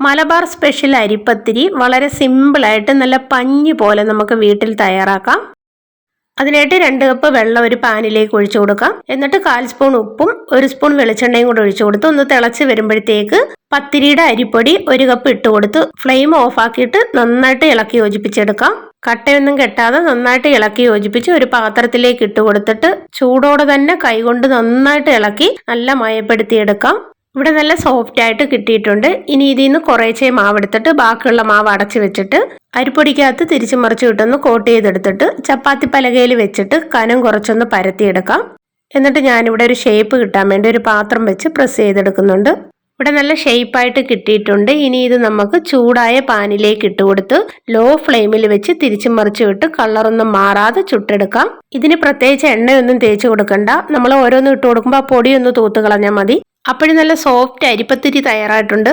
Malabar special അരിപ്പത്തിരി വളരെ സിമ്പിളായിട്ട് നല്ല പഞ്ഞി പോലെ നമുക്ക് വീട്ടിൽ തയ്യാറാക്കാം. അതിനായിട്ട് 2 കപ്പ് വെള്ളം ഒരു പാനിലേക്ക് ഒഴിച്ചു കൊടുക്കാം. എന്നിട്ട് 1/4 സ്പൂൺ ഉപ്പും 1 സ്പൂൺ വെളിച്ചെണ്ണയും കൂടെ ഒഴിച്ചു കൊടുത്ത് ഒന്ന് തിളച്ച് വരുമ്പോഴത്തേക്ക് പത്തിരിയുടെ അരിപ്പൊടി 1 കപ്പ് ഇട്ട് കൊടുത്ത് ഫ്ലെയിം ഓഫ് ആക്കിയിട്ട് നന്നായിട്ട് ഇളക്കി യോജിപ്പിച്ചെടുക്കാം. കട്ടയൊന്നും കെട്ടാതെ നന്നായിട്ട് ഇളക്കി യോജിപ്പിച്ച് ഒരു പാത്രത്തിലേക്ക് ഇട്ട് കൊടുത്തിട്ട് ചൂടോടെ തന്നെ കൈകൊണ്ട് നന്നായിട്ട് ഇളക്കി നല്ല മയപ്പെടുത്തിയെടുക്കാം. ഇവിടെ നല്ല സോഫ്റ്റ് ആയിട്ട് കിട്ടിയിട്ടുണ്ട്. ഇനി ഇതിൽ നിന്ന് കുറേശ്ശെ മാവ് എടുത്തിട്ട് ബാക്കിയുള്ള മാവ് അടച്ചു വെച്ചിട്ട് അരിപ്പൊടിക്കകത്ത് തിരിച്ചു മറിച്ച് ഇട്ടൊന്ന് കോട്ട് ചെയ്തെടുത്തിട്ട് ചപ്പാത്തി പലകയിൽ വെച്ചിട്ട് കനം കുറച്ചൊന്ന് പരത്തിയെടുക്കാം. എന്നിട്ട് ഞാനിവിടെ ഒരു ഷേപ്പ് കിട്ടാൻ വേണ്ടി ഒരു പാത്രം വെച്ച് പ്രസ് ചെയ്തെടുക്കുന്നുണ്ട്. ഇവിടെ നല്ല ഷേപ്പായിട്ട് കിട്ടിയിട്ടുണ്ട്. ഇനി ഇത് നമുക്ക് ചൂടായ പാനിലേക്ക് ഇട്ട് കൊടുത്ത് ലോ ഫ്ലെയിമിൽ വെച്ച് തിരിച്ചു മറിച്ച് വിട്ട് കളറൊന്നും മാറാതെ ചുട്ടെടുക്കാം. ഇതിന് പ്രത്യേകിച്ച് എണ്ണയൊന്നും തേച്ച് കൊടുക്കണ്ട. നമ്മൾ ഓരോന്നും ഇട്ട് കൊടുക്കുമ്പോൾ ആ പൊടിയൊന്ന് തൂത്ത് കളഞ്ഞാൽ മതി. അപ്പോഴും നല്ല സോഫ്റ്റ് അരിപ്പത്തിരി തയ്യാറായിട്ടുണ്ട്.